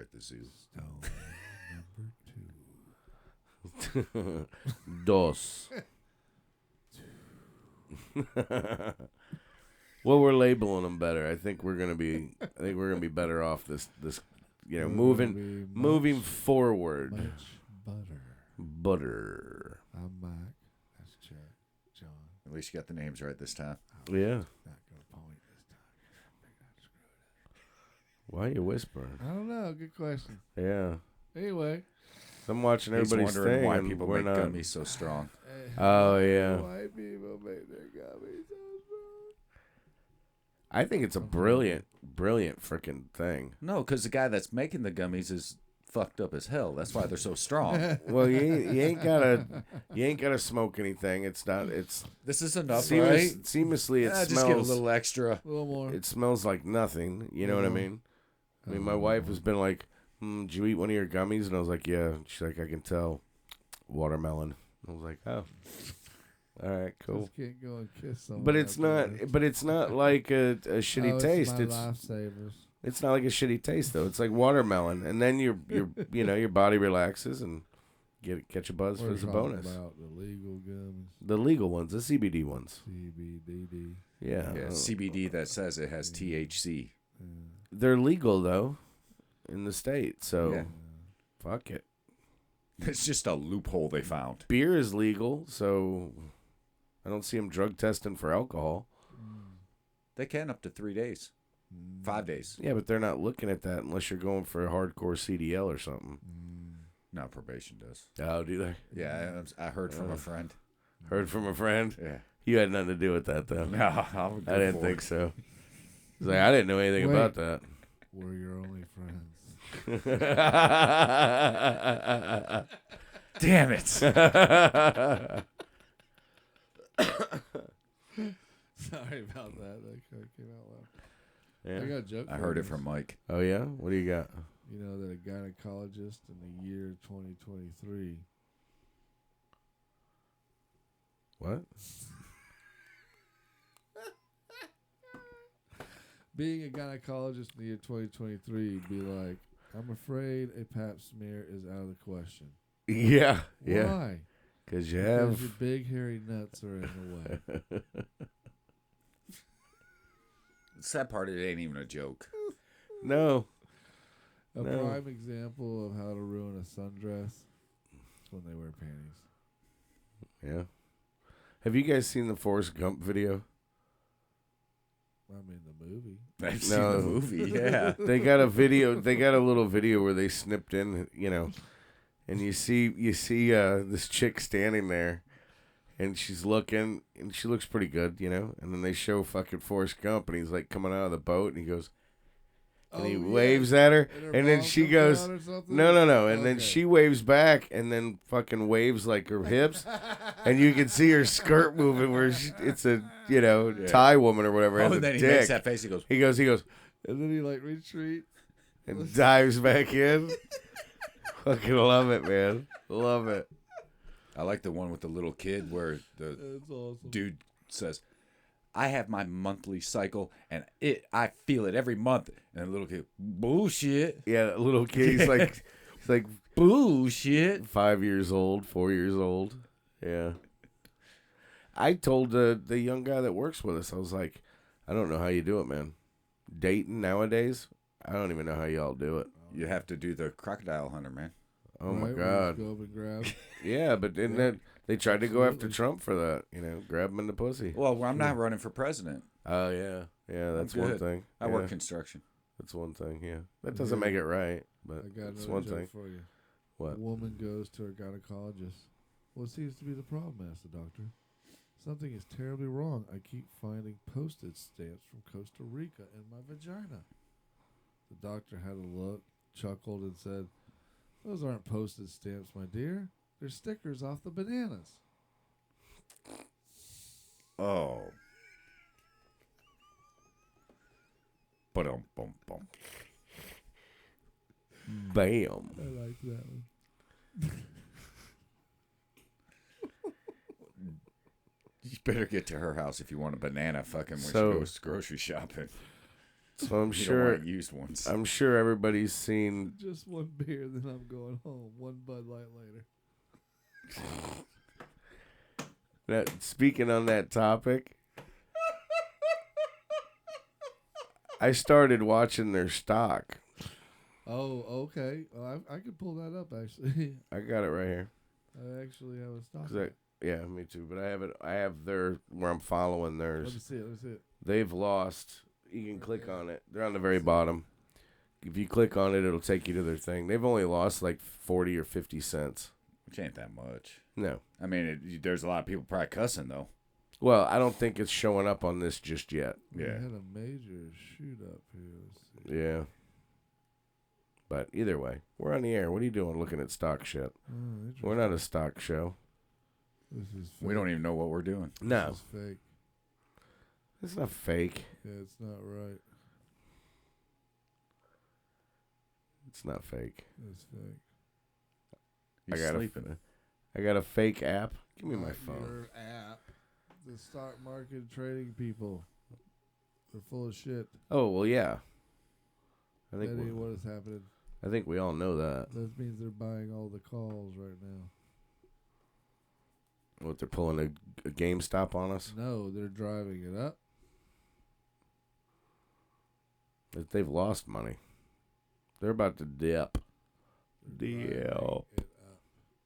at the zoo. Stone number 2. Dos. Well, we're labeling them better. I think we're gonna be better off this. We're moving gonna be forward. Much butter. Butter. I'm Mike. That's Chuck. John. At least you got the names right this time. Yeah. Not gonna point this time. Why are you whispering? I don't know. Good question. Yeah. Anyway. I'm watching He's everybody's wondering thing. why and people we're make not. gummies so strong. Oh, yeah. White people make their gummies so strong. I think it's a brilliant freaking thing. No, because the guy that's making the gummies is fucked up as hell. That's why they're so strong. Well, you ain't gotta smoke anything. It's not. It's This is enough, right? seamlessly. It smells. Just give a little extra. A little more. It smells like nothing. You know what I mean? I mean, my wife has been like, "Did you eat one of your gummies?" And I was like, "Yeah." She's like, "I can tell, watermelon." I was like, "Oh, all right, cool." Just can't go and kiss someone. But it's not. But it's not like a shitty taste. My It's lifesavers. it's not like a shitty taste though. It's like watermelon, and then your your body relaxes and catch a buzz We're as a talking bonus. about the legal gummies. The legal ones, the CBD ones. CBDD. Yeah, Yeah, CBD that says it has THC. they're legal though in the state. So Yeah. fuck it. It's just a loophole they found. Beer is legal, so I don't see them drug testing for alcohol. They can up to 3 days, 5 days. Yeah, but they're not looking at that unless you're going for a hardcore CDL or something. No, probation does. Oh, do they? Yeah, I heard from a friend. Heard from a friend? Yeah. You had nothing to do with that, though. No, I'm I didn't think so. He's like, I didn't know anything Wait. about that. We're your only friends. Damn it. Sorry about that. That kind of came out loud. I Yeah. got a joke. I for heard you. it from Mike. Oh, yeah? What do you got? You know that a gynecologist in the year 2023 What? being a gynecologist in the year 2023 be like, I'm afraid a pap smear is out of the question. Yeah. Yeah. Why? Because you Because have. your big hairy nuts are in the way. The sad part, it ain't even a joke. No. A No. prime example of how to ruin a sundress is when they wear panties. Yeah. Have you guys seen the Forrest Gump video? I mean, the movie. I've seen No. the movie, yeah. They got a video. They got a little video where they snipped in, and you see this chick standing there, and she's looking, and she looks pretty good, and then they show fucking Forrest Gump, and he's like coming out of the boat, and he goes, and he waves at her, and then she goes, no, and then she waves back, and then fucking waves like her hips, and you can see her skirt moving where it's a Thai woman or whatever. has Oh, a and then he dick. makes that face. He goes, He goes, And then he like retreat. and dives back in. Fucking love it, man. Love it. I like the one with the little kid where the That's awesome. dude says, I have my monthly cycle, and I feel it every month. And the little kid, bullshit. Yeah, that little kid. He's like Bullshit. 5 years old, 4 years old. Yeah. I told the young guy that works with us, I was like, I don't know how you do it, man. Dating nowadays, I don't even know how y'all do it. You have to do the crocodile hunter, man. Oh my Right, we God. just go up and grab. Yeah, but then Yeah. they tried to go after Absolutely. Trump for that, grab him in the pussy. Well, I'm not running for president. Oh yeah, yeah, that's I'm one good. thing. I Yeah, work construction. That's one thing. Yeah, that doesn't make it right, but I got it's another one joke thing. for you. What? A woman goes to her gynecologist. What seems to be the problem? Asked the doctor. Something is terribly wrong. I keep finding postage stamps from Costa Rica in my vagina. The doctor had a look, chuckled, and said, "Those aren't postage stamps, my dear. They're stickers off the bananas." Oh. Ba-dum-bum-bum. Bam. I like that one. You better get to her house if you want a banana fucking when So- she goes grocery shopping. So I'm You don't sure want used ones. everybody's seen. Just one beer, then I'm going home. One Bud Light later. That speaking on that topic, I started watching their stock. Oh, okay. I could pull that up actually. I got it right here. I actually have a stock. 'Cause yeah, me too. But I have it. I have their where I'm following Let me theirs. see it. Let me see it. They've lost. You can click on it. They're on the very bottom. If you click on it, it'll take you to their thing. They've only lost like 40 or 50 cents. Which ain't that much. No. I mean, there's a lot of people probably cussing, though. Well, I don't think it's showing up on this just yet. We Yeah. had a major shoot up here. Let's see. Yeah. But either way, we're on the air. What are you doing looking at stock shit? Oh, interesting. We're not a stock show. This is fake. We don't even know what we're doing. No. This is fake. It's not fake. Yeah, it's not right. It's not fake. It's fake. He's I got sleeping. I got a fake app. Give me my Not phone. Your app. The stock market trading people. They're full of shit. Oh, well, yeah. I That think ain't what is happening. I think we all know that. That means they're buying all the calls right now. What, they're pulling a GameStop on us? No, they're driving it up. That they've lost money. They're about to dip. They're driving Deal. it up.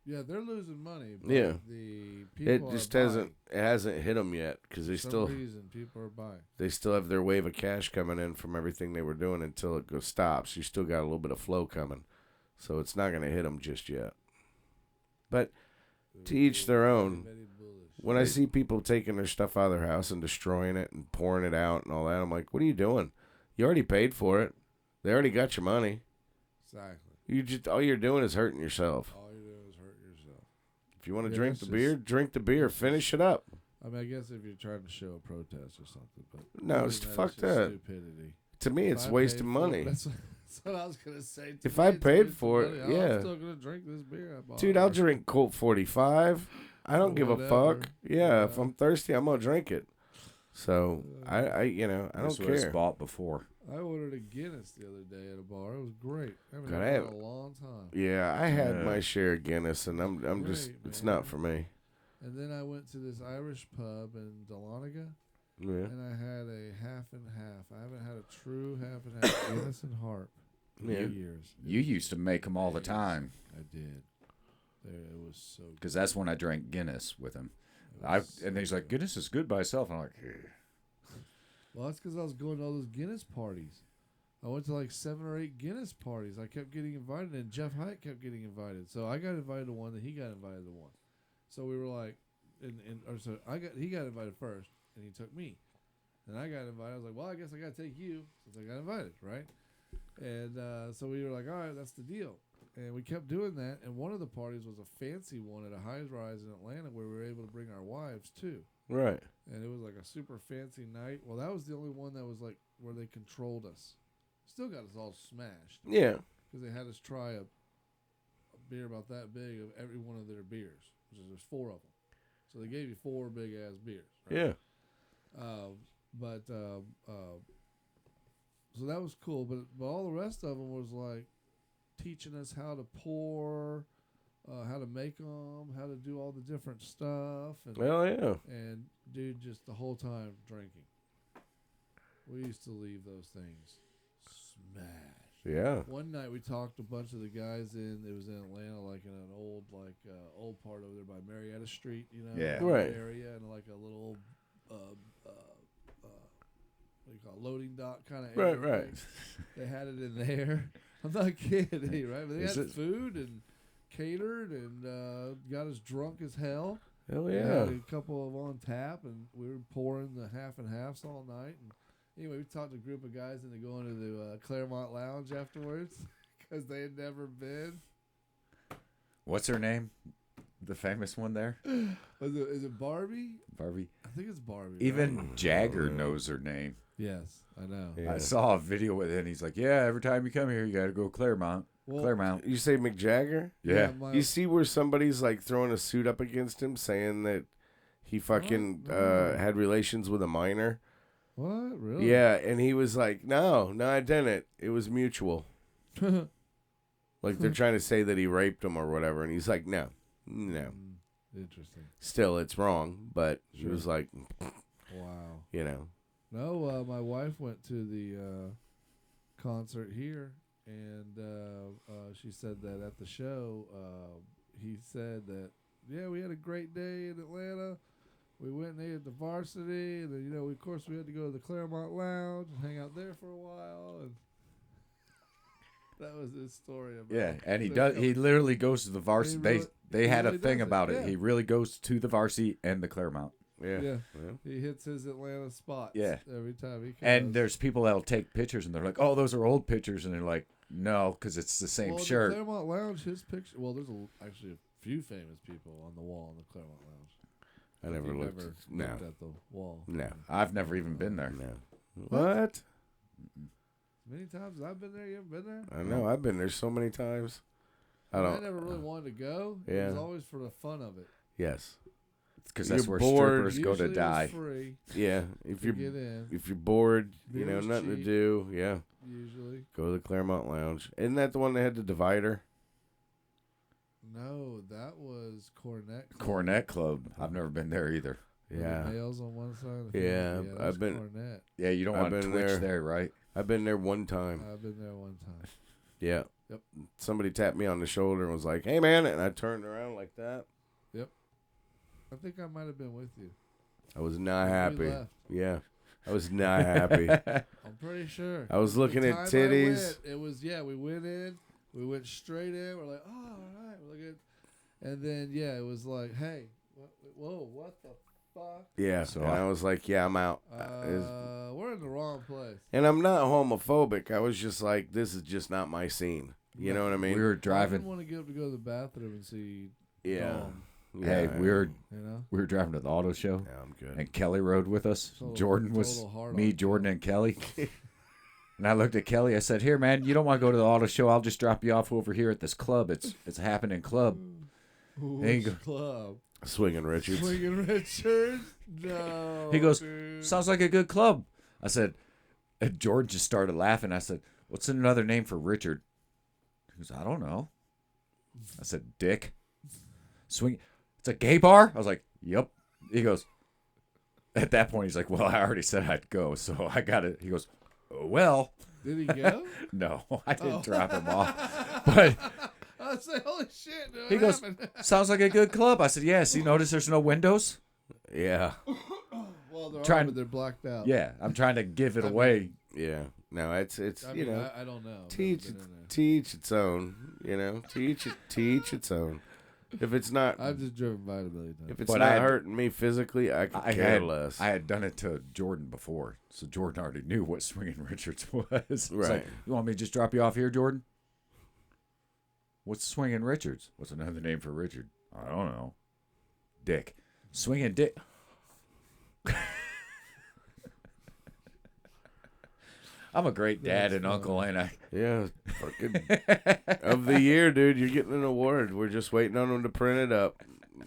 Yeah, they're losing money. But Yeah. the people It just are hasn't. It hasn't hit them yet because they For some still reason, people are buying. they still have their wave of cash coming in from everything they were doing until it goes stops. You still got a little bit of flow coming, so it's not going to hit them just yet. But to each their own. Very bullish. When I see people taking their stuff out of their house and destroying it and pouring it out and all that, I'm like, what are you doing? You already paid for it. They already got your money. Exactly. You just all you're doing is hurting yourself. All you're doing is hurt yourself. If you want to Yeah, drink it's the beer, just- drink the beer. Finish it up. I mean, I guess if you're trying to show a protest or something, but No, other it's than fuck just that. Stupidity. To me, If it's I wasting paid for it, money. That's what I was gonna say. To If me, I it's paid wasting for it, money. yeah. I'm still gonna drink this beer I bought. Dude, I'll drink Colt 45. I don't give a Whatever. fuck. Yeah, if Yeah. I'm thirsty, I'm gonna drink it. So I I don't This was care. bought before. I ordered a Guinness the other day at a bar. It was great. I haven't God, had I it have- in a long time. Yeah, I had Yeah. my share of Guinness, and I'm just Great, it's man. not for me. And then I went to this Irish pub in Dahlonega, Yeah. and I had a half and half. I haven't had a true half and half Guinness and Harp in Yeah. years. You used to make them all the time I did. There, it was so good. because that's when I drank Guinness with him. It was so And he's like, good. Guinness is good by itself. And I'm like, "Eh." Well, that's because I was going to all those Guinness parties. I went to like 7 or 8 Guinness parties. I kept getting invited, and Jeff Hyatt kept getting invited. So I got invited to one, and he got invited to one. So we were like, he got invited first, and he took me. And I got invited. I was like, well, I guess I got to take you since I got invited, right? And so we were like, all right, that's the deal. And we kept doing that. And one of the parties was a fancy one at a high-rise in Atlanta where we were able to bring our wives too. Right. And it was like a super fancy night. Well, that was the only one that was like where they controlled us. Still got us all smashed Yeah. because they had us try a beer about that big of every one of their beers, which is there's 4 of them. So they gave you 4 big ass beers. Right? Yeah. So that was cool. But all the rest of them was like teaching us how to pour, how to make them, how to do all the different stuff, and Well, yeah. and dude, just the whole time drinking. We used to leave those things smashed. Yeah. One night we talked a bunch of the guys in. It was in Atlanta, like in an old part over there by Marietta Street, you know, Yeah. Right. area, and like a little what do you call it, loading dock kind of Right, area. right. They had it in there. I'm not kidding, right? But they Is had it- food and catered and got us drunk as hell. Hell We yeah. had a couple of on tap, and we were pouring the half and halves all night. And anyway, we talked to a group of guys into going to the Claremont Lounge afterwards because they had never been. What's her name? The famous one there? Is it Barbie? Barbie. I think it's Barbie. right? Even Jagger knows her name. Yes, I know. Yeah. I saw a video with it, and he's like, yeah, every time you come here, you got to go Claremont. Well, Claremont. You say McJagger? Yeah. You see where somebody's like throwing a suit up against him, saying that he fucking no. had relations with a minor. What? Really? Yeah, and he was like, no, I didn't. It was mutual. Like they're trying to say that he raped him or whatever, and he's like, no. Interesting. Still, it's wrong, but he Sure. was like, Wow. you know. No, my wife went to the concert here, and she said that at the show, he said that, yeah, we had a great day in Atlanta. We went and ate at the Varsity, and then, of course, we had to go to the Claremont Lounge and hang out there for a while, and that was his story about. Yeah, and he the does. co- He literally goes to the varsity. really- They he had a really thing does it, about it. yeah. He really goes to the varsity and the Claremont. Yeah. Yeah. He hits his Atlanta spots. Yeah. Every time he comes. And there's people that'll take pictures, and they're like, "Oh, those are old pictures," and they're like, "No, because it's the same The shirt." Claremont Lounge, his picture. Well, there's actually a few famous people on the wall in the Claremont Lounge. I never If you've looked. ever No. looked at the wall. No. I've never even been there. No. What? Many times as I've been there. You haven't been there? I know. I've been there so many times. I don't. never really wanted to go. Yeah. It was always for the fun of it. Yes. Because You're that's where bored. strippers go to Usually it was die. free Yeah. If to you're get in. if you're bored, Beer was nothing to cheap. do. Yeah. Usually. Go to the Claremont Lounge. Isn't that the one that had the divider? No, that was Cornet. Club. Cornet Club. I've never been there either. With the Yeah. nails on one side. Yeah, that I've was been- Cornet. Yeah, you don't I've want to been twitch there. there, right? I've been there one time. I've been there one time. Yeah. Yep. Somebody tapped me on the shoulder and was like, "Hey, man," and I turned around like that. I think I might have been with you. I was not We happy. left. Yeah. I was not happy. I'm pretty sure. I was looking The at time I titties. went, it was we went in, we went straight in. We're like, oh, all right, we're looking, and then it was like, hey, what the fuck? Yeah. So and I was like, "Yeah, I'm out." We're in the wrong place. And I'm not homophobic. I was just like, this is just not my scene. You know what I mean? We were I didn't driving. want to get up to go to the bathroom and see. Yeah. Dom, Hey, Yeah. we were driving to the auto show, Yeah, I'm good. and Kelly rode with us. Total- Jordan was total hard me, on Jordan, and Kelly. And I looked at Kelly. I said, "Here, man, you don't want to go to the auto show? I'll just drop you off over here at this club. It's a happening club." There you Which club? Swinging Richards. Swinging Richards? No. He goes, dude. "Sounds like a good club." I said, and Jordan just started laughing. I said, "What's another name for Richard?" He goes, "I don't know." I said, "Dick." Swing. It's a gay bar? I was like, "Yep." He goes, at that point, he's like, "Well, I already said I'd go, so I got it." He goes, "Oh, well." Did he go? No, I didn't Oh. drop him off. But I was like, holy shit. Dude, he what goes, happened? "Sounds like a good club." I said, "Yeah, see, notice there's no windows?" Yeah. Well, they're trying- but they're blacked out. Yeah, I'm trying to give it I mean, away. Yeah. No, it's I you mean, know, I don't know. I've teach never been in there. teach its own. You know, teach its own. If it's not I've just driven by it a million times. if it's But not I- hurting me physically, I could care less. I had done it to Jordan before, so Jordan already knew what Swinging Richards was. It's Right. like, "You want me to just drop you off here, Jordan?" "What's Swinging Richards?" "What's another name for Richard?" "I don't know." "Dick." Swinging Dick. I'm a great dad That's and uncle, ain't I? Yeah, fucking of the year, dude. You're getting an award. We're just waiting on them to print it up.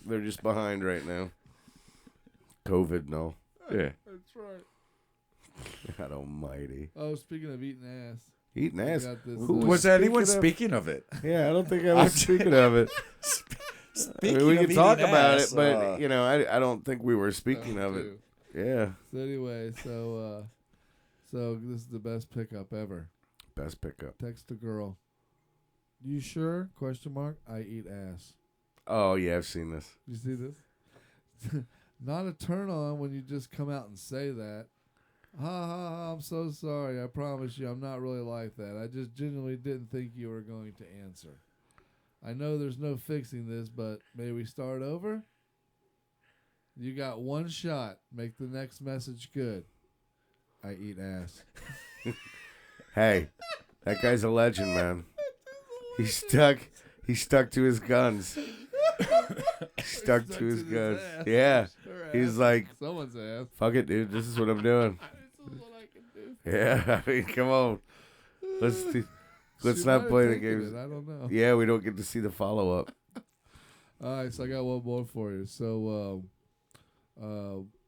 They're just behind right now. COVID, no. Yeah. That's right. God almighty. Oh, speaking of eating ass. Eating I ass. got this, Who Was Speaking anyone of- speaking of it? Yeah, I don't think I was speaking of it. Speaking we of can talk eating about ass, it, but I don't think we were speaking of it. too. Yeah, So anyway, so this is the best pickup ever. best pickup. Text a girl. You sure? Question mark. I eat ass. Oh yeah, I've seen this. You see this? Not a turn on when you just come out and say that. Ha ha ha, I'm so sorry. I promise you I'm not really like that. I just genuinely didn't think you were going to answer. I know there's no fixing this, but may we start over? You got one shot. Make the next message good. I eat ass. Hey, that guy's a legend, man. He stuck to his guns. Stuck to his guns. ass. Yeah. Her He's ass. like, Someone's ass. fuck it, dude. This is what I'm doing. This is what I can do. Yeah, I mean, come on. Let's She not might have play the taken games. it, I don't know. Yeah, we don't get to see the follow up. All right, so I got one more for you. So,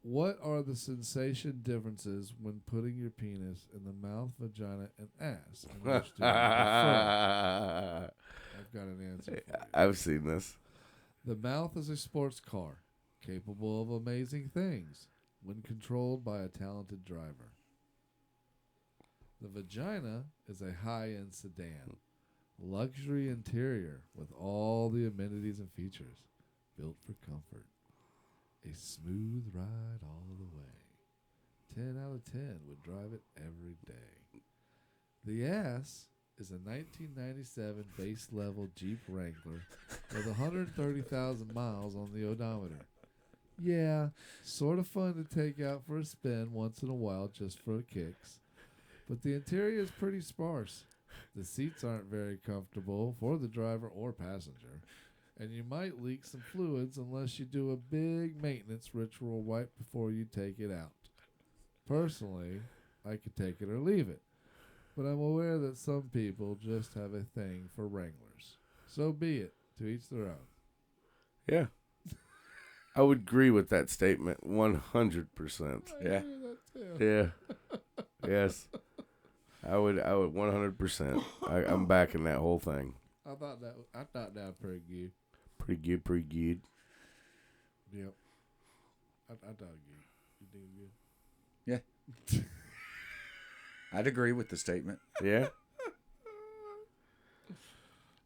What are the sensation differences when putting your penis in the mouth, vagina, and ass? And which do you prefer? I've got an answer for you. I've seen this. The mouth is a sports car, capable of amazing things when controlled by a talented driver. The vagina is a high-end sedan, luxury interior with all the amenities and features, built for comfort. A smooth ride all the way. 10 out of 10 would drive it every day. The ass is a 1997 base level Jeep Wrangler with 130,000 miles on the odometer. Yeah, sort of fun to take out for a spin once in a while just for the kicks. But the interior is pretty sparse. The seats aren't very comfortable for the driver or passenger. And you might leak some fluids unless you do a big maintenance ritual right before you take it out. Personally, I could take it or leave it. But I'm aware that some people just have a thing for Wranglers. So be it. To each their own. Yeah. I would agree with that statement 100%. Yeah. Yeah. Yes. I would 100%. I'm backing that whole thing. I thought that was pretty good. Pretty good. Yep. I thought good. You think it's good? Yeah. I'd agree with the statement. Yeah.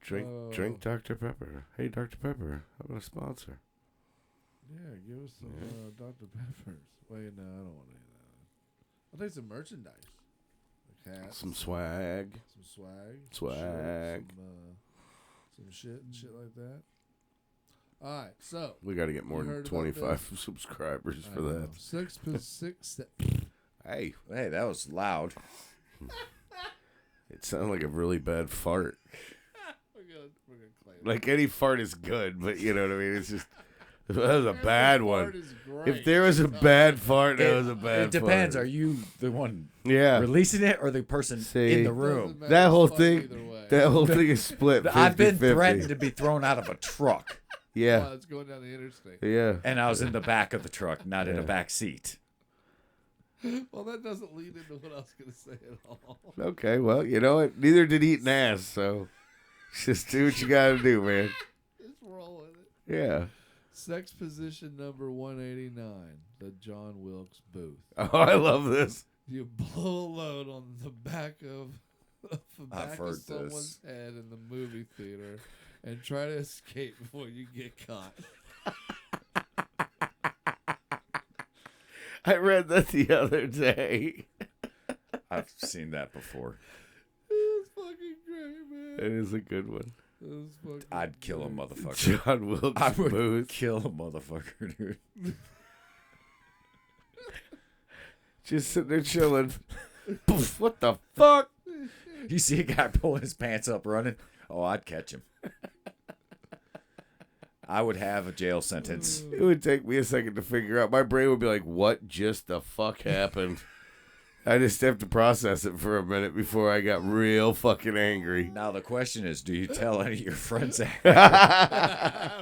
Drink Dr. Pepper. Hey, Dr. Pepper, how about a sponsor? Yeah, give us some Dr. Peppers. Wait, no, I don't want any of that. I'll take some merchandise. Like hats. Some swag. Some swag. Swag. Some shit and shit like that. All right, so We got to get more You than heard about 25 subscribers for that. 6. Hey, That was loud. it sounded like a really bad fart. We're gonna claim it. Like any fart is good, but you know what I mean? It's just, that was a bad Fart one. is great. If there was a bad fart, that was a bad It depends. fart. Are you the one Yeah. releasing it or the person See? in the Doesn't room? matter, That it's whole fun thing, either way. that whole thing is split 50-50. I've been threatened to be thrown out of a truck, Yeah. While it's going down the interstate. Yeah. and I was in the back of the truck, not in Yeah. a back seat. Well, that doesn't lead into what I was going to say at all. Okay, well, you know what? Neither did eating ass, so just do what you got to do, man. Just roll with it. Yeah. Sex position number 189, the John Wilkes Booth. Oh, I love this. You blow a load on the back of I've heard someone's head in the movie theater and try to escape before you get caught. I read that the other day. I've seen that before. It's fucking great, man. It is a good one. It was fucking I'd kill a great. motherfucker. John Wilkes I would Booth. kill a motherfucker, dude. Just sitting there chilling. Poof, what the fuck? You see a guy pulling his pants up running? Oh, I'd catch him. I would have a jail sentence. It would take me a second to figure out. My brain would be like, what just the fuck happened? I just have to process it for a minute before I got real fucking angry. Now the question is, do you tell any of your friends that?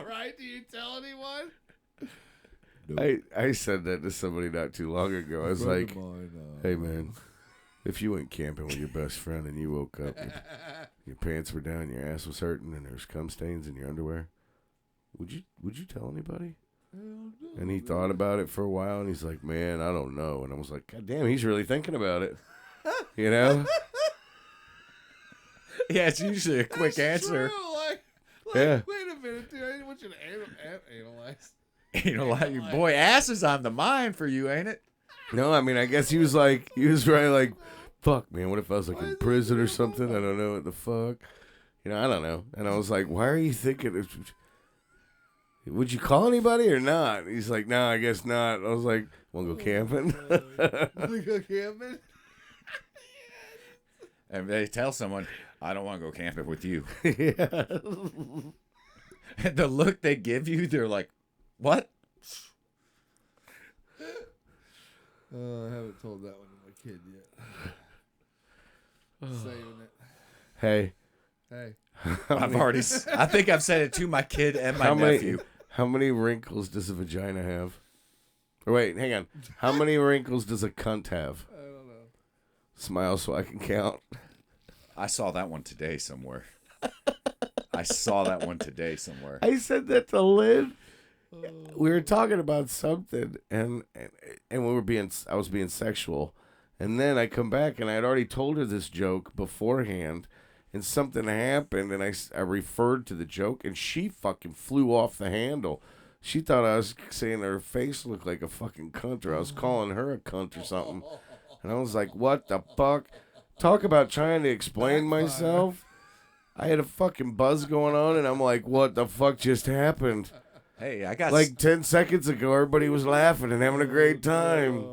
Right? Do you tell anyone? I said that to somebody not too long ago. I was like, hey man, if you went camping with your best friend and you woke up and your pants were down, your ass was hurting, and there's cum stains in your underwear, would you tell anybody? And he thought about it for a while, and he's like, man, I don't know. And I was like, God damn, he's really thinking about it. You know? Yeah, it's usually a quick That's answer. true. Like, Yeah. Wait a minute, dude. I didn't want you to analyze. You know, like, boy, ass is on the mind for you, ain't it? No, I mean, I guess he was really like, fuck, man, what if I was like in prison or something? I don't know what the fuck. You know, I don't know. And I was like, why are you thinking of, would you call anybody or not? He's like, no, I guess not. I was like, want to go camping? We go camping? And they tell someone, I don't want to go camping with you. Yeah. And the look they give you, they're like, what? I haven't told that one to my kid yet. Saving it. Hey. Hey. I think I've said it to my kid and my nephew. How many wrinkles does a vagina have? Or wait, hang on. How many wrinkles does a cunt have? I don't know. Smile so I can count. I saw that one today somewhere. I saw that one today somewhere. I said that to Lynn. We were talking about something, and we were I was being sexual, and then I come back and I had already told her this joke beforehand, and something happened, and I referred to the joke, and she fucking flew off the handle. She thought I was saying her face looked like a fucking cunt, or I was calling her a cunt or something, and I was like, "What the fuck?" Talk about trying to explain myself. I had a fucking buzz going on, and I'm like, "What the fuck just happened?" Hey, I got Like 10 seconds ago, everybody was laughing and having a great time.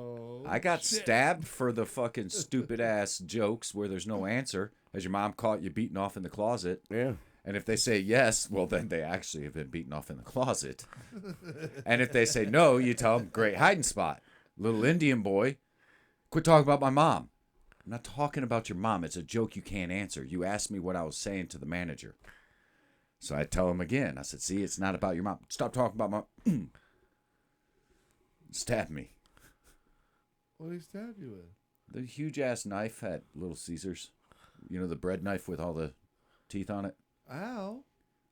I got stabbed for the fucking stupid ass jokes where there's no answer. Has your mom caught you beating off in the closet? Yeah. And if they say yes, well, then they actually have been beaten off in the closet. And if they say no, you tell them, great hiding spot. Little Indian boy, quit talking about my mom. I'm not talking about your mom. It's a joke you can't answer. You asked me what I was saying to the manager. So I tell him again. I said, see, it's not about your mom. Stop talking about my... Stab me. What did he stab you with? The huge-ass knife at Little Caesars. You know, the bread knife with all the teeth on it? Ow.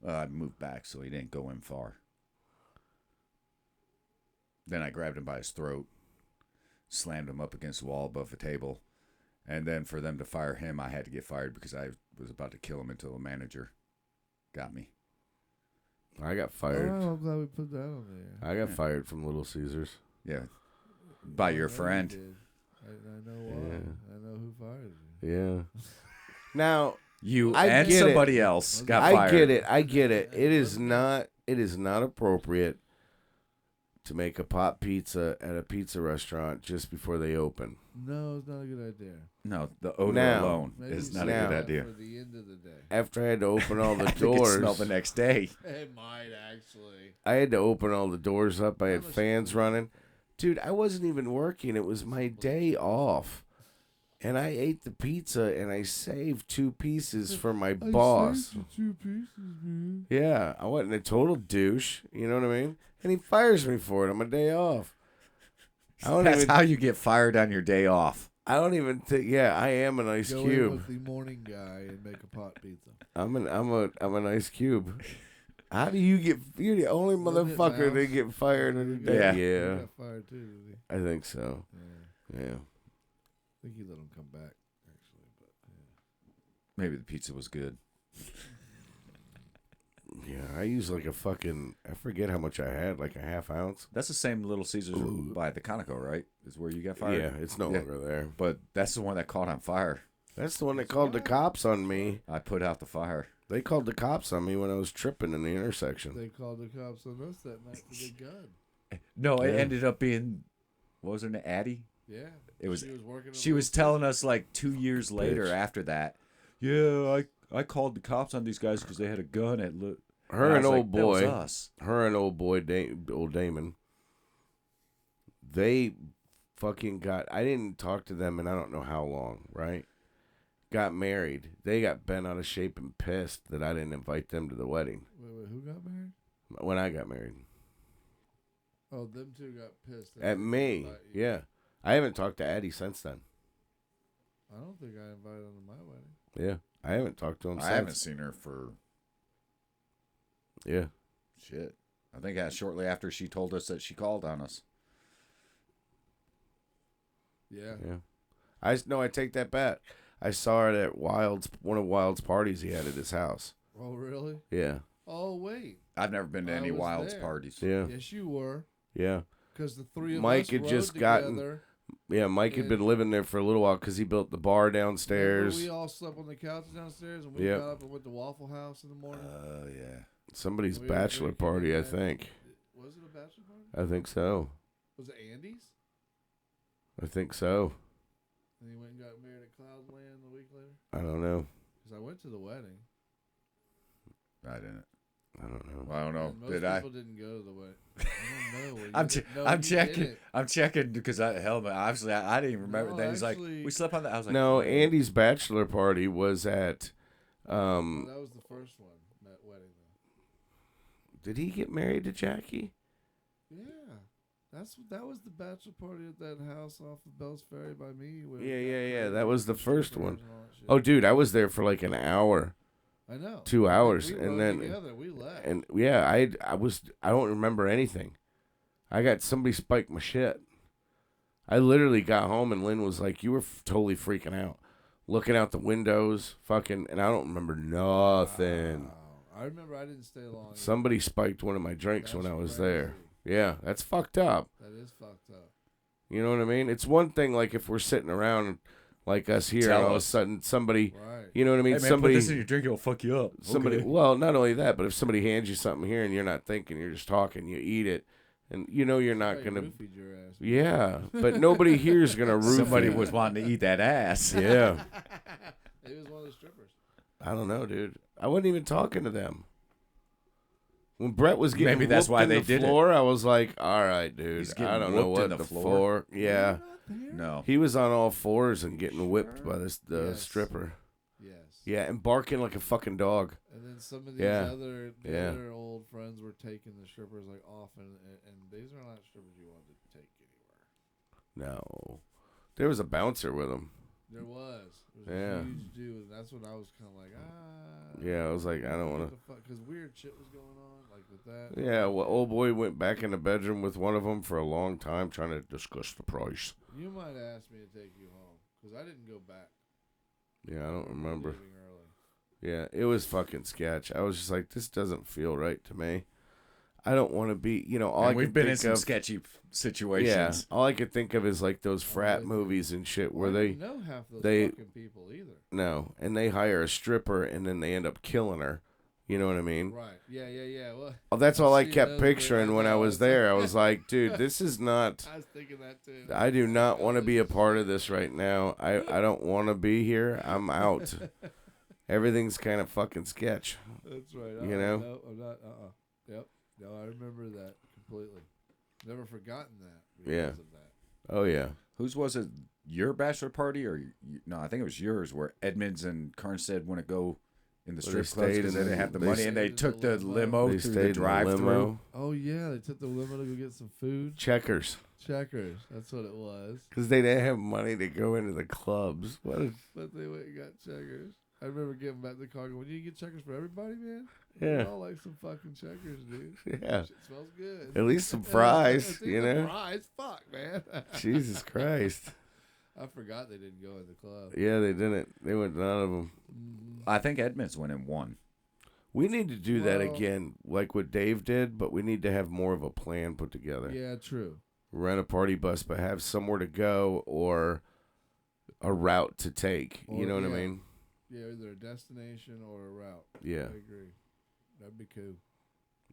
I moved back, so he didn't go in far. Then I grabbed him by his throat, slammed him up against the wall above the table, and then for them to fire him, I had to get fired because I was about to kill him until the manager got me. I got Oh, fired. I'm glad we put that on there. I got fired from Little Caesars. Yeah. By your I know you friend. did. I know why. Yeah. I know who fired you. Yeah. Now, You I and get somebody else got I fired. get it. I get it. It is not appropriate to make a pot pizza at a pizza restaurant just before they open. No, it's not a good idea. No, the odor Now- alone Maybe is not save a good now- idea. For the end of the day. After I had to open all the I think it doors, smelled the next day. It might actually. I had to open all the doors up. I had That was fans cool. running. Dude, I wasn't even working. It was my day off. And I ate the pizza and I saved 2 pieces for my boss. saved you 2 pieces, man. Yeah, I wasn't a total douche. You know what I mean? And he fires me for it on my day off. That's how you get fired on your day off. I don't even think. Yeah, I am an ice Go in cube. with the morning guy and make a pot pizza. I'm an ice cube. How do you get? You're the only Wasn't it motherfucker Mouse? that get fired on a day. Yeah. He Yeah, got fired too, did he? I think so. Yeah. Yeah. I think he let him come back, actually. But Maybe the pizza was good. Yeah, I use like a fucking. I forget how much I had, like a half ounce. That's the same Little Caesars by the Conoco, right? Is where you got fired? Yeah, it's no Yeah. longer there. But that's the one that caught on fire. That's the one that called the cops on me. I put out the fire. They called the cops on me when I was tripping in the intersection. they called the cops on us that night for the gun. No, it Yeah. ended up being, what was her name? Addie? Yeah. It was. She was working. She was telling us like 2 years later Bitch. after that. Yeah, I called the cops on these guys because they had a gun at. Her and I was old like, that was boy. us. Her and old boy, old Damon, they fucking got. I didn't talk to them in I don't know how long. Right? Got married. They got bent out of shape and pissed that I didn't invite them to the wedding Wait, who got married? when I got married. Oh, them two got pissed. They At didn't me, invite you. yeah. I haven't talked to Addie since then. I don't think I invited them to my wedding. Yeah, I haven't talked to him I since. haven't seen her for Yeah, shit. I think shortly after she told us that she called on us. Yeah. yeah. I take that back. I saw it at one of Wild's parties he had at his house. Oh, really? Yeah, Oh, wait. I've never been to I any was Wilds there. parties. yeah, Yes, you were. yeah. Because the three of Mike us had rode just together. gotten- Yeah, Mike had been living there for a little while because he built the bar Remember downstairs. we all slept on the couch downstairs, and we Yep. got up and went to Waffle House in the morning. Oh yeah. Somebody's We were bachelor drinking party, I and- think. Was it a bachelor party? I think so. Was it Andy's? I think so. And he went and got married at Cloudland a week later? I don't know. Because I went to the wedding. I didn't. I don't know. Well, I don't know. And most Did I? people didn't go to the wedding. I don't know. Well, you I'm didn't- no, I'm you checking. didn't. I'm checking because obviously I didn't even remember. No, Then he's like, actually- we slept on that. I was like, No, Andy's bachelor party was at. That was the first one, that wedding, though. Did he get married to Jackie? Yeah. That was the bachelor party at that house off of Bell's Ferry by me. Where we Yeah, got yeah, yeah. crazy That was the with first strippers one. and all that shit. Oh, dude, I was there for like an hour. I know. 2 hours, We and rode then together. We left. and yeah, I don't remember anything. I got somebody spiked my shit. I literally got home and Lynn was like, "You were totally freaking out, looking out the windows, fucking," and I don't remember nothing. Wow. I remember I didn't stay long. Somebody spiked one of my drinks when That's I was crazy. there. Yeah, that's fucked up. That is fucked up. You know what I mean? It's one thing like if we're sitting around like us here, Tell and all of a us. sudden somebody, Right. you know what I mean? Hey man, somebody, put this in your drink, it'll fuck you up. somebody. Okay. Well, not only that, but if somebody hands you something here and you're not thinking, you're just talking, you eat it, and you know you're not Somebody gonna. roofied your ass. Yeah, but nobody here is gonna roofie. Somebody was wanting to eat that ass. Yeah, He was one of the strippers. I don't know, dude. I wasn't even talking to them. When Brett was getting Maybe that's whooped why in they the know floor, I was like, "All right, dude. He's getting I don't know whooped what in the the floor? floor. Yeah, No. he was on all fours and getting whipped Sure. by the Yes. stripper. Yes. Yeah, and barking like a fucking dog. And then some of these Yeah. other old friends were taking the strippers like off, and these are not strippers you wanted to take anywhere. No, there was a bouncer with him. There was. Yeah. A huge dude, and that's when I was kind of like, Yeah, I was like, I don't want to. Because weird shit was going on, like with that. Yeah, well, old boy went back in the bedroom with one of them for a long time, trying to discuss the price. You might ask me to take you home, because I didn't go back. Yeah, I don't remember. Leaving early. Yeah, it was fucking sketch. I was just like, this doesn't feel right to me. I don't want to be, all I And we've can been in think some of. sketchy Yeah, situations. all I could think of is like those frat yeah. movies and shit where I they didn't know half those they- fucking people either. no, and they hire a stripper and then they end up killing her. You know what I mean? Right. Yeah. Well, Oh, that's all I I've seen kept those, picturing but I when I know was it's- there. I was like, dude, this is not. I was thinking that too. I do not want to be a part of this right now. I don't want to be here. I'm out. Everything's kind of fucking sketch. That's right. You know? No, I'm not. Yep. No, I remember that completely. Never forgotten that. Because Yeah. Of that. Oh yeah. Whose was it? Your bachelor party or no? I think it was yours. Where Edmonds and Carnstead want to go in the Well, they strip clubs stayed because in they the- didn't have the they money, and they stayed in took the the limo. limo They through stayed the in the drive-through. limo. Oh yeah, they took the limo to go get some food. Checkers. Checkers. That's what it was. Because they didn't have money to go into the clubs. What? But they went and got checkers. I remember giving back the car. When you get checkers for everybody, man. Yeah. We all like some fucking checkers, dude. Yeah. Shit smells good. At least some fries, Dude, you the know? Fries, fuck, man. Jesus Christ. I forgot they didn't go in the club. Yeah, they didn't. They went none of them. I think Edmonds went in one. We need to do that Well- again, like what Dave did, but we need to have more of a plan put together. Yeah, true. Rent a party bus, but have somewhere to go or a route to take. Or- You know what I yeah. mean? Yeah, either a destination or a route. Yeah. I agree. That'd be cool.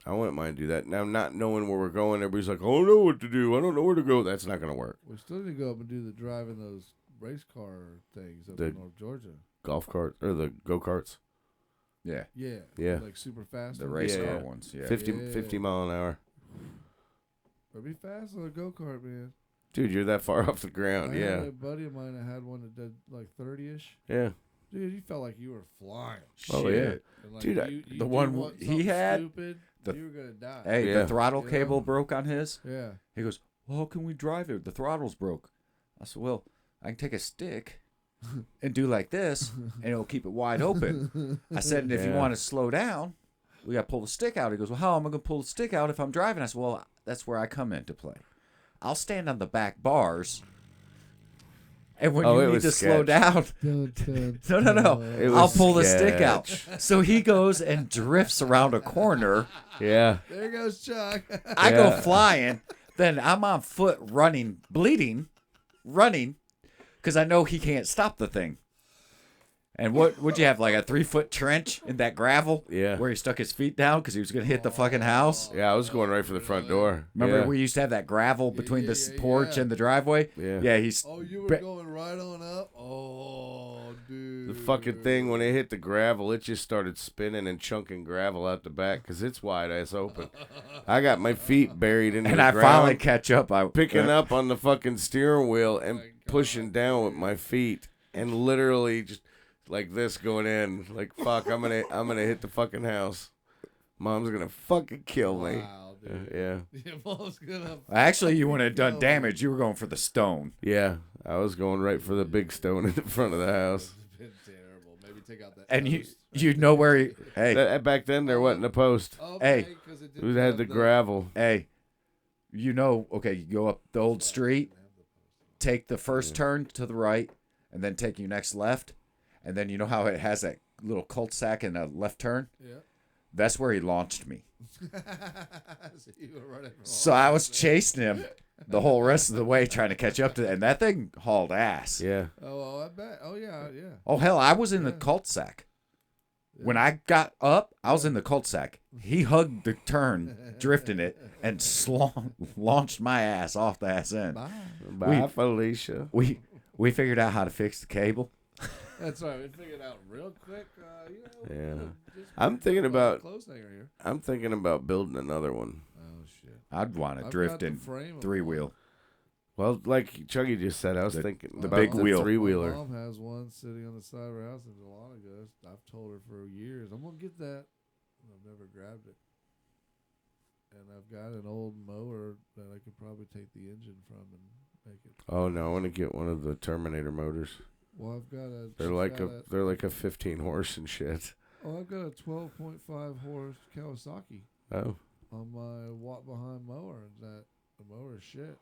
I wouldn't mind do that. Now, not knowing where we're going, everybody's like, I don't know what to do. I don't know where to go. That's not going to work. We still need to go up and do the driving those race car things up The- in North Georgia. Golf cart or the go-karts. Yeah, Yeah. Yeah. Like super fast. the ones. race Yeah, car yeah. ones. Yeah, 50, Yeah. 50 mile an hour. Or be fast on a go kart, man. Dude, you're that far off the ground. I had Yeah. a buddy of mine that had one that did like 30-ish. Yeah. Dude, you felt like you were flying. Oh, Shit. yeah. And like Dude, you the do one want he something had, stupid, the- you were gonna die. Hey, Yeah. the throttle You cable know? broke on his. Yeah. He goes, well, how can we drive it? The throttle's broke. I said, well, I can take a stick and do like this, and it'll keep it wide open. I said, and if you Yeah. want to slow down, we got to pull the stick out. He goes, well, how am I going to pull the stick out if I'm driving? I said, well, that's where I come into play. I'll stand on the back bars, and when Oh, it you need was to slow sketch. down, no. It was I'll pull the stick out. sketch. So he goes and drifts around a corner. Yeah. There goes Chuck. I go Yeah. flying. Then I'm on foot running, bleeding, running, because I know he can't stop the thing. And what would you have, like a 3-foot trench in that gravel? Yeah. Where he stuck his feet down because he was going to hit the fucking house? Yeah, I was going right for the front door. Remember yeah. we used to have that gravel between yeah, the yeah, porch yeah. and the driveway? Yeah. Yeah, he's... Oh, you were Ba- going right on up? Oh, dude. The fucking thing, when it hit the gravel, it just started spinning and chunking gravel out the back because it's wide ass open. I got my feet buried in And the I ground, finally catch up. picking up on the fucking steering wheel and my God. pushing down with my feet and literally just like this going in. Like, fuck, I'm gonna hit the fucking house. Mom's gonna fucking kill me. Wow, dude. Yeah. Your mom's gonna. Actually, you wouldn't have done No. damage. You were going for the stone. Yeah. I was going right for the big stone in the front of the house. It's been terrible. Maybe take out that. And post. you know where he, hey, Back then, there wasn't a post. Okay, Hey. 'cause it didn't We had have the gravel. hey, you know, okay, you go up the old street, take the first turn to the right, and then take your next left. And then you know how it has that little cul-de-sac and a left turn? Yeah. That's where he launched me. So you were running from So I was chasing him the whole rest of the way trying to catch up to and that thing hauled ass. Yeah. Oh, I bet. Oh, yeah, yeah. Oh, hell, I was in the Yeah. cul-de-sac. When I got up, I was in the cul-de-sac. He hugged the turn, drifting it, and launched my ass off the ass end. Bye. Bye, Felicia. We figured out how to fix the cable. That's right. We figured out real quick. Yeah. just I'm thinking about- close hanger here. I'm thinking about building another one. Oh shit. I'd want to I've drift got the in frame of three-wheel. Well, like Chuggy just said, I was The- thinking the about big the wheel. My three-wheeler. mom has one sitting on the side of her house in Dahlonega. I've told her for years, I'm gonna get that. I've never grabbed it. And I've got an old mower that I could probably take the engine from and make it. Oh no, I want to get one of the Terminator motors. Well, I've got a. They're she's like got a 15 horse and shit. Oh, I've got a 12.5 horse Kawasaki Oh on my walk behind mower, and the mower is shit.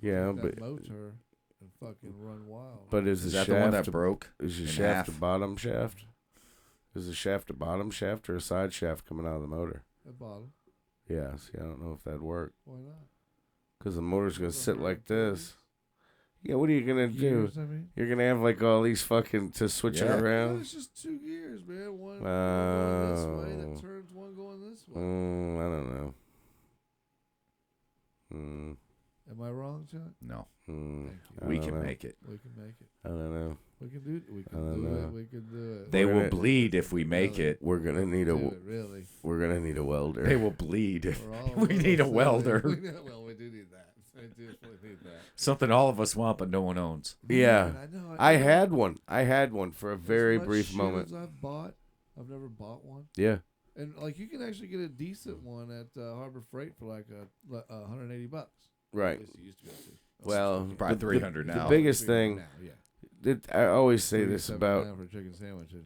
yeah, Take but that motor and fucking run wild. is Is the that shaft the one that broke? is the in shaft half? a bottom shaft? Is the shaft a bottom shaft or a side shaft coming out of the motor? At bottom, Yeah, see, I don't know if that'd work why not? because the motor's gonna Those are sit hard like to this. Yeah, what are you gonna do? Gears, I mean. You're gonna have like all these fucking to switch it Yeah. No, around. it's just 2 gears, man. One going this way Oh. that turns one going this way. I don't know. Am I wrong, John? No, Thank you. I we don't can know. make it. We can make it. I don't know. We can do it. We I can don't do know. it. We can do it. They We're will gonna- bleed if we make Really? it. We're gonna need do a it, really. we're gonna need a welder. They will bleed. We're all We need a little welder. well, we do need that. We definitely need that. Something all of us want, but no one owns. Yeah. Man, I know. I had one. I had one for a As very much brief shit moment. as I've bought. I've never bought one. Yeah. And like you can actually get a decent one at Harbor Freight for like $180. Right. At least it used to be able to. Well, Probably the- 300 the now. biggest Bigger thing now, yeah. I always say this $37 about now for a chicken sandwich. And,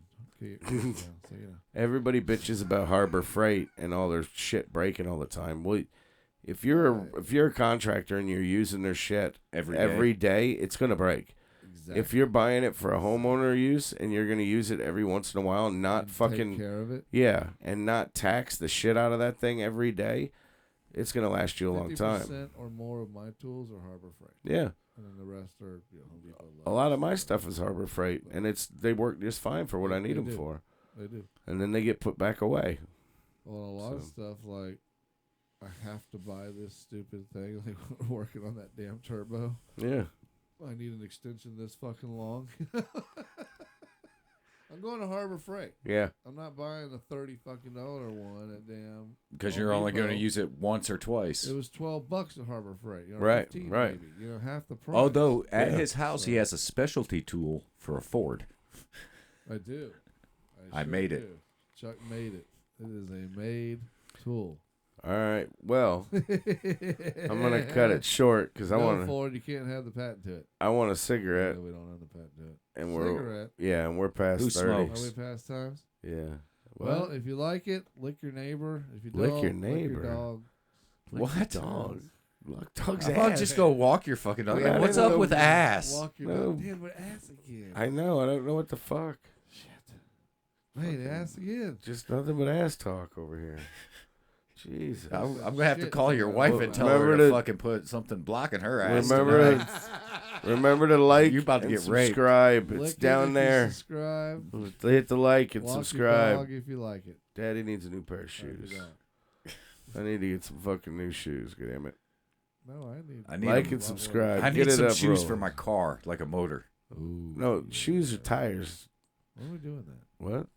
so, you know. everybody bitches about Harbor Freight and all their shit breaking all the time. Well, if you're a contractor and you're using their shit every day, it's gonna break. Exactly. If you're buying it for a homeowner use and you're gonna use it every once in a while, and not And fucking take care of it. yeah, and not tax the shit out of that thing every day, it's gonna last you a long time. 50% or more of my tools are Harbor Freight, Yeah, and then the rest are Home Depot. a lot of my stuff is Harbor Freight, and they work just fine for what I need They them do. for, They do. and then they get put back away. Well, a lot of So- stuff like I have to buy this stupid thing. Like we're working on that damn turbo. Yeah, I need an extension this fucking long. I'm going to Harbor Freight. yeah, I'm not buying a $30 fucking one at damn. Because Home you're only going to Depot. use it once or twice. It was $12 at Harbor Freight. You know, Right, 15 right. Maybe, you know, half the price. Although at Yeah. his house he So- has a specialty tool for a Ford. I do. I sure made it. do. Chuck made it. It is a made tool. All right. Well, I'm gonna cut it short because I No, want Ford, you can't have the patent to it. a cigarette, No, we don't have the patent to it. and we're Cigarette. and we're past Who 30. smokes? Are we past times? Yeah. Well, What? if you like it, lick your neighbor. If you Lick don't, your lick neighbor? your dog. What? Dog. Look, dog's How about ass. just go walk your fucking dog? Yeah, I What's didn't up know- with ass? Walk your No. dog. Damn, but ass again. I know. I don't know what the fuck. Shit. Wait, ass again. Just nothing but ass talk over here. Jesus. I'm going to have to Shit. call your wife Well, and tell her remember to to- fucking put something blocking her ass. Remember tonight. Remember to like You about to and get raped. subscribe. Lick It's it down if you there. Subscribe. Hit the like and Walk your subscribe. dog if you like it. Daddy needs a new pair of Or if shoes. you don't. I need to get some fucking new shoes. Damn it. No, I need. I need Like them. and subscribe. I Get need it some up, shoes bro. for my car, like a motor. Ooh, No, yeah. shoes or tires. When are we doing that? What?